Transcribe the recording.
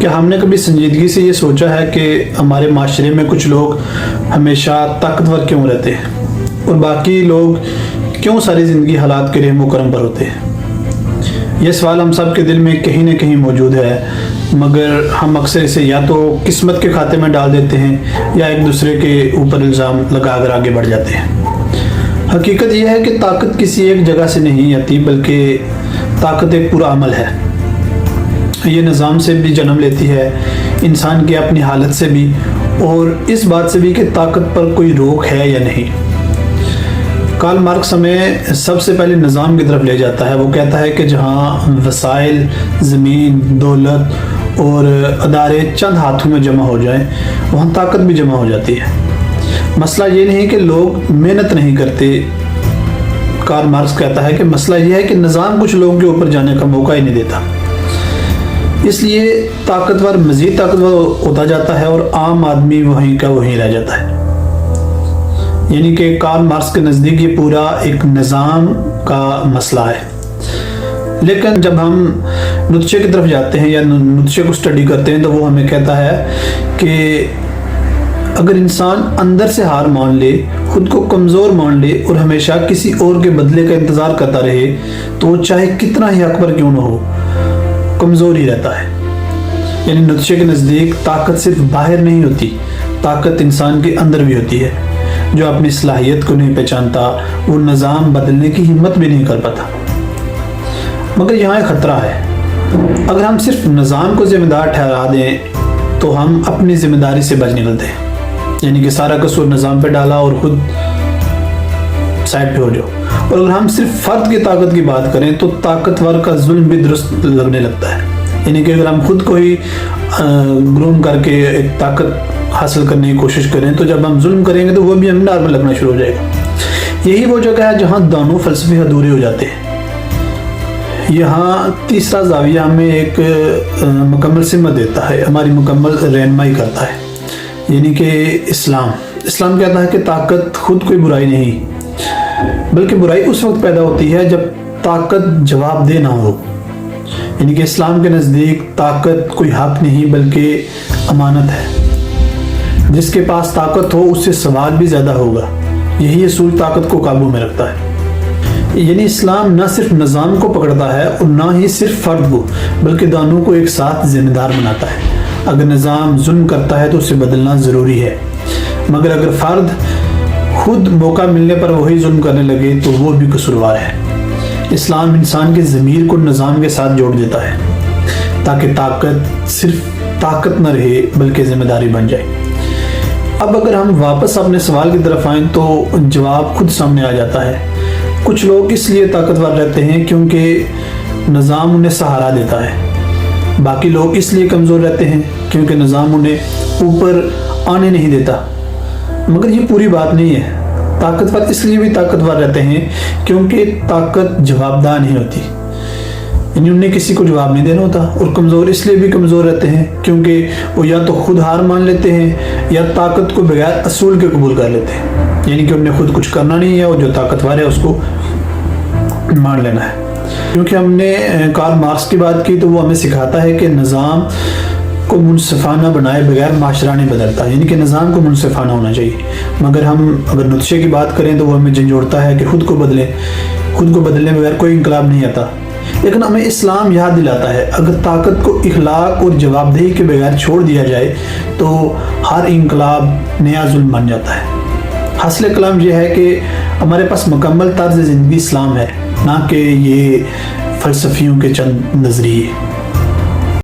کہ ہم نے کبھی سنجیدگی سے یہ سوچا ہے کہ ہمارے معاشرے میں کچھ لوگ ہمیشہ طاقتور کیوں رہتے ہیں اور باقی لوگ کیوں ساری زندگی حالات کے رحم و کرم پر ہوتے ہیں؟ یہ سوال ہم سب کے دل میں کہیں نہ کہیں موجود ہے، مگر ہم اکثر اسے یا تو قسمت کے کھاتے میں ڈال دیتے ہیں یا ایک دوسرے کے اوپر الزام لگا کر آگے بڑھ جاتے ہیں۔ حقیقت یہ ہے کہ طاقت کسی ایک جگہ سے نہیں آتی، بلکہ طاقت ایک پورا عمل ہے۔ یہ نظام سے بھی جنم لیتی ہے، انسان کی اپنی حالت سے بھی، اور اس بات سے بھی کہ طاقت پر کوئی روک ہے یا نہیں۔ کارل مارکس ہمیں سب سے پہلے نظام کی طرف لے جاتا ہے۔ وہ کہتا ہے کہ جہاں وسائل، زمین، دولت اور ادارے چند ہاتھوں میں جمع ہو جائیں، وہاں طاقت بھی جمع ہو جاتی ہے۔ مسئلہ یہ نہیں کہ لوگ محنت نہیں کرتے، کارل مارکس کہتا ہے کہ مسئلہ یہ ہے کہ نظام کچھ لوگوں کے اوپر جانے کا موقع ہی نہیں دیتا۔ اس لیے طاقتور مزید طاقتور ہوتا جاتا ہے اور عام آدمی وہیں کا وہیں رہ جاتا ہے۔ یعنی کہ کارل مارکس کے نزدیک یہ پورا ایک نظام کا مسئلہ ہے۔ لیکن جب ہم نتشے کی طرف جاتے ہیں یا نتشے کو سٹڈی کرتے ہیں تو وہ ہمیں کہتا ہے کہ اگر انسان اندر سے ہار مان لے، خود کو کمزور مان لے اور ہمیشہ کسی اور کے بدلے کا انتظار کرتا رہے تو وہ چاہے کتنا ہی اکبر کیوں نہ ہو، کمزور ہی رہتا ہے۔ یعنی نتشے کے نزدیک طاقت صرف باہر نہیں ہوتی، طاقت انسان کے اندر بھی ہوتی ہے۔ جو اپنی صلاحیت کو نہیں پہچانتا وہ نظام بدلنے کی ہمت بھی نہیں کر پاتا۔ مگر یہاں ایک خطرہ ہے، اگر ہم صرف نظام کو ذمہ دار ٹھہرا دیں تو ہم اپنی ذمہ داری سے بچ نکلتے ہیں، یعنی کہ سارا قصور نظام پہ ڈالا اور خود سائڈ پہ ہو جاؤ۔ اور اگر ہم صرف فرد کی طاقت کی بات کریں تو طاقتور کا ظلم بھی درست لگنے لگتا ہے۔ یعنی کہ اگر ہم خود کو ہی گروم کر کے ایک طاقت حاصل کرنے کی کوشش کریں تو جب ہم ظلم کریں گے تو وہ بھی ہمیں نارمل لگنا شروع ہو جائے گا۔ یہی وہ جگہ ہے جہاں دونوں فلسفے ادھورے ہو جاتے ہیں۔ یہاں تیسرا زاویہ ہمیں ایک مکمل سمت دیتا ہے، ہماری مکمل رہنمائی کرتا ہے، یعنی کہ اسلام کہتا ہے کہ طاقت خود کوئی برائی نہیں، بلکہ برائی اس وقت پیدا ہوتی ہے جب طاقت جواب دہ نہ ہو۔ یعنی کہ اسلام کے نزدیک طاقت کوئی حق نہیں بلکہ امانت ہے۔ جس کے پاس طاقت ہو اس سے سوال بھی زیادہ ہوگا، یہی اصول طاقت کو قابو میں رکھتا ہے۔ یعنی اسلام نہ صرف نظام کو پکڑتا ہے اور نہ ہی صرف فرد کو، بلکہ دونوں کو ایک ساتھ ذمہ دار بناتا ہے۔ اگر نظام ظلم کرتا ہے تو اسے بدلنا ضروری ہے، مگر اگر فرد خود موقع ملنے پر وہی ظلم کرنے لگے تو وہ بھی قصوروار ہے۔ اسلام انسان کے ضمیر کو نظام کے ساتھ جوڑ دیتا ہے تاکہ طاقت صرف طاقت نہ رہے بلکہ ذمہ داری بن جائے۔ اب اگر ہم واپس اپنے سوال کی طرف آئیں تو جواب خود سامنے آ جاتا ہے۔ کچھ لوگ اس لیے طاقتور رہتے ہیں کیونکہ نظام انہیں سہارا دیتا ہے، باقی لوگ اس لیے کمزور رہتے ہیں کیونکہ نظام انہیں اوپر آنے نہیں دیتا۔ مگر یہ پوری بات نہیں ہے۔ طاقتور اس لیے بھی طاقتور رہتے ہیں کیونکہ طاقت جواب دہ نہیں ہوتی، یعنی انہیں کسی کو جواب نہیں دینا ہوتا۔ اور کمزور اس لیے بھی کمزور رہتے ہیں کیونکہ وہ یا تو خود ہار مان لیتے ہیں یا طاقت کو بغیر اصول کے قبول کر لیتے ہیں، یعنی کہ انہیں خود کچھ کرنا نہیں ہے اور جو طاقتور ہے اس کو مان لینا ہے۔ کیونکہ ہم نے کارل مارکس کی بات کی تو وہ ہمیں سکھاتا ہے کہ نظام کو منصفانہ بنائے بغیر معاشرہ نہیں بدلتا، یعنی کہ نظام کو منصفانہ ہونا چاہیے۔ مگر ہم اگر نتشے کی بات کریں تو وہ ہمیں جھنجھوڑتا ہے کہ خود کو بدلنے بغیر کوئی انقلاب نہیں آتا۔ لیکن ہمیں اسلام یاد دلاتا ہے اگر طاقت کو اخلاق اور جواب دہی کے بغیر چھوڑ دیا جائے تو ہر انقلاب نیا ظلم بن جاتا ہے۔ حاصل کلام یہ ہے کہ ہمارے پاس مکمل طرز زندگی اسلام ہے، نہ کہ یہ فلسفیوں کے چند نظریے۔